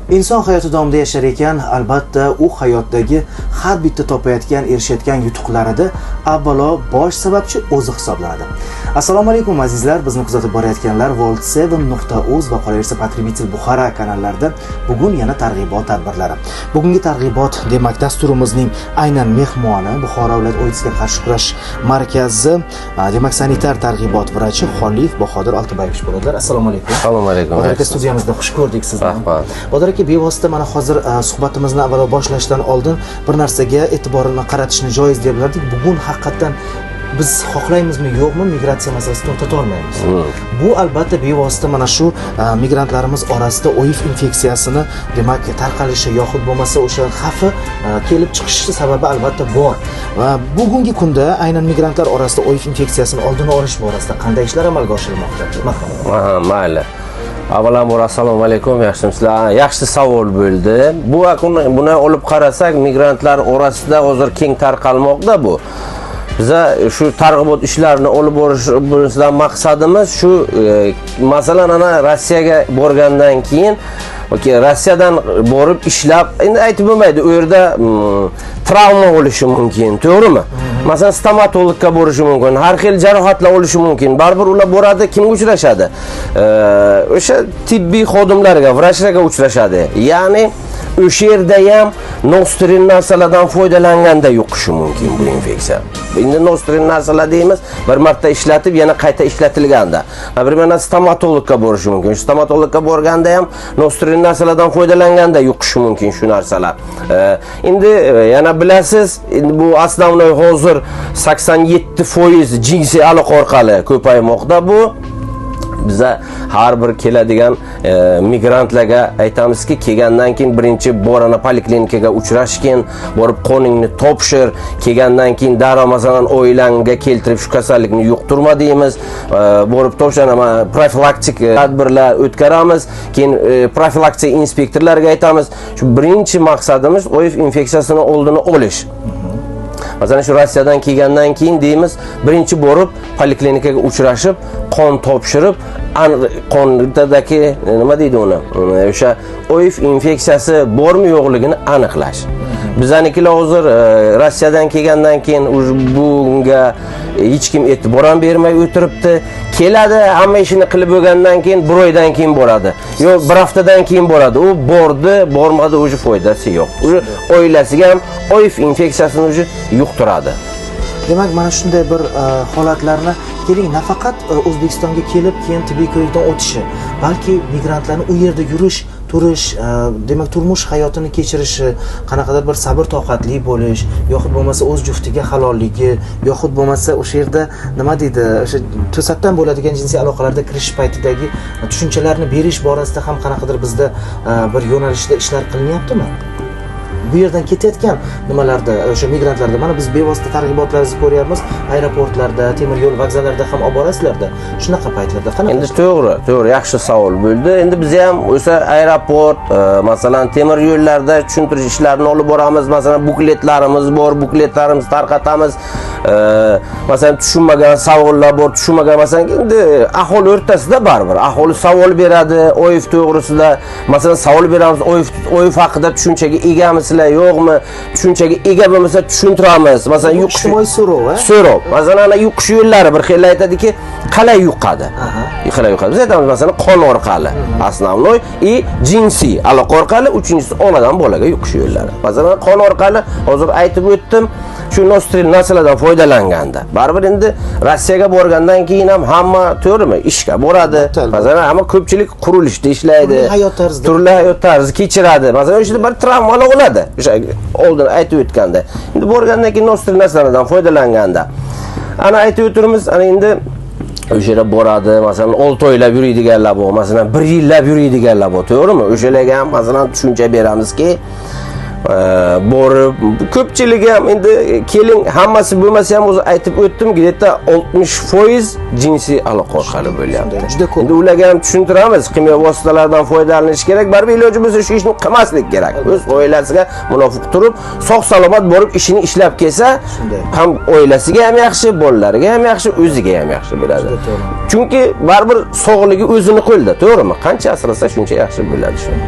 Inson hayoti davomida yashar ekan, albatta u hayotdagi har bitta topayotgan, erishayotgan yutuqlarida avvalo bosh sababchi o'zi hisoblanadi. Assalomu alaykum azizlar, bizni kuzatib borayotganlar World7.uz va qolaversa Potrебитель Buxara kanallarida bugun yana targ'ibot tadbirlari. Bugungi targ'ibot demak dasturimizning aynan mehmoni Buxoro viloyat OIDSga qarshi kurash markazi demak sanitar targ'ibot vrachi Xoliq Bahodir Oltibayevich bo'ladilar. Assalomu alaykum. Assalomu alaykum. Bodir aka, studiyamizda xush ko'rdik sizni. Bodir aka, bevosita mana hozir suhbatimizni avvalo boshlashdan oldin bir narsaga e'tiborni qaratishni joiz deb bilardik. Bugun haqiqatan biz xohlaymizmi yo'qmi migratsiya masalasini to'xtata olmaymiz. Bu albatta bevosita mana shu migrantlarimiz orasida OIF infeksiyasini demak tarqalishi yoxud bo'lmasa o'sha xavfi kelib chiqishi sababi albatta bor. Va bugungi kunda aynan migrantlar orasida OIF infeksiyasini oldini olish borasida qanday ishlar amalga oshirilmoqda? Marhamat. Mayli. Avvalambor assalomu alaykum, yaxshimisizlar? Yaxshi savol bo'ldi. Buni olib qarasak, migrantlar orasida hozir keng tarqalmoqda bu. Biza shu targ'ibot ishlarini olib borishdan maqsadimiz shu, masalan, ana Rossiyaga borgandan keyin Rossiyadan borib ishlab, endi aytib bo'lmaydi, u yerda travma bo'lishi mumkin, to'g'rimi? Masalan, stomatologga borishi mumkin, har xil jarohatlar bo'lishi mumkin. Baribir ular boradi, kimga uchrashadi? O'sha tibbiy xodimlarga, vrachlarga uchrashadi. Ya'ni o'sha yerda ham nostrin narsalardan foydalanganda yuqishi mumkin bu infeksiya. Endi nostrin narsalar deymiz, bir marta ishlatib yana qayta ishlatilganda. Например, stomatologga borishi mumkin. Stomatologga borganda ham nostrin narsalardan foydalanganda yuqishi mumkin shu narsalar. Endi yana bilasiz, bu asosiy hozir 87% jinsiy aloqa orqali ko'paymoqda bu. Biza har bir keladigan migrantlarga aytamizki, kelgandan keyin birinchi borana poliklinikaga uchrashgin, borib qoningni topshir, kelgandan keyin darrov masalan oilangga keltirib shu kasallikni yuqtirma deymiz. Borib topshirama profilaktik tadbirlar o'tkazamiz, keyin profilaktik inspektorlarga aytamiz. Shu birinchi maqsadimiz OIF infeksiyasini oldini olish. Masalan, shu Rossiyadan kelgandan keyin deymiz, birinchi borib poliklinikaga uchrashib, qon topshirib, qondagi nima deydi uni? O'sha OIF infeksiyasi bormi yo'qligini aniqlash. Bizanikilar hozir Rossiyadan kelgandan keyin bunga hech kim e'tibor ham bermay o'tiribdi. Keladi, hamma ishini qilib bo'lgandan keyin bir oydan keyin boradi. Yo'q, bir haftadan keyin boradi. U bordi, bormadi, o'sha foydasi yo'q. O'sha oilasiga ham OIF infeksiyasini o'sha yuqtiradi. Demak, mana shunday bir holatlarni keling, nafaqat O'zbekistonga kelib, keyin tibbiy ko'rikdan o'tishi, balki migrantlarning u yerda yurish, turish, demak turmush hayotini kechirishi, qanaqadir bir sabr toqatli bo'lish, yoxud bo'lmasa o'z juftiga halolligi, yoxud bo'lmasa o'sha yerda nima deydi, o'sha to'satdan bo'ladigan jinsiy aloqalarda kirish paytidagi tushunchalarni berish borasida ham qanaqadir bizda bir yo'nalishda ishlar qilinyaptimi? Bu yerdan ketayotgan nimalarda, o'sha migrantlarda, mana biz bevosita targ'ibotlaringizni ko'ryapmiz, aeroportlarda, temir yo'l vokzallarida ham olib borasizlarda. Shunaqa paytlarda qanaqa? Endi to'g'ri, yaxshi savol bo'ldi. Endi biz ham o'sha aeroport, masalan, temir yo'llarda tushuntirish ishlarini olib boramiz. Masalan, bukletlarimiz bor, bukletlarimizni tarqatamiz. Masalan, tushunmagan savollar bor, tushunmagan, masalan, endi aholi o'rtasida baribir aholi savol beradi OIF to'g'risida. Masalan, savol beramiz, OIF haqida tushunchaga egamiz, yo'qmi? Tushunchaga ega bo'lmasa tushuntiramiz. Masalan, yuqish so'rov. Masalan, ana yuqish yo'llari bir xil aytadiki, qalay yuqadi? Qalay yuqadi? Biz aytamiz, masalan, qon orqali, asosiy и jinsiy aloqa orqali, uchinchisi onadan bolaga yuqish yo'llari. Masalan, qon orqali hozir aytib o'tdim, shu nostrin narsalardan foydalanganda. Baribir endi Rossiyaga borgandan keyin ham hamma to'g'rimi, ishga boradi. Masalan, hamma ko'pchilik qurilishda ishlaydi. Turli hayot tarzi kechiradi. Masalan, o'sha bir travmalar bo'ladi. O'sha oldin aytib o'tganda. Endi borgandan keyin nostrin narsalardan foydalanganda. Ana aytib o'tirmiz, ana endi o'sha yerga boradi, masalan 6 oylab yuradiganlar bor, masalan 1 yillab yuradiganlar bor, to'g'rimi? O'shalarga ham masalan tushuncha beramizki, borib ko'pchiligi ham endi keling, hammasi bo'lmasa ham o'zi aytib o'tdim, где-то 60% jinsiy aloqa orqali bo'lyapti. Endi ularga ham tushuntiramiz, kimyo vositalardan foydalanish kerak, baribir iloji bo'lsa shu ishni qilmaslik kerak. O'z oilasiga munofiq turib, sog' salomat borib ishini ishlab kelsa, ham oilasiga ham yaxshi, bolalariga ham yaxshi, o'ziga ham yaxshi bo'ladi. Chunki baribir sog'ligi o'zini qo'lida, to'g'rimi? Qancha asrasa shuncha yaxshi bo'ladi shu.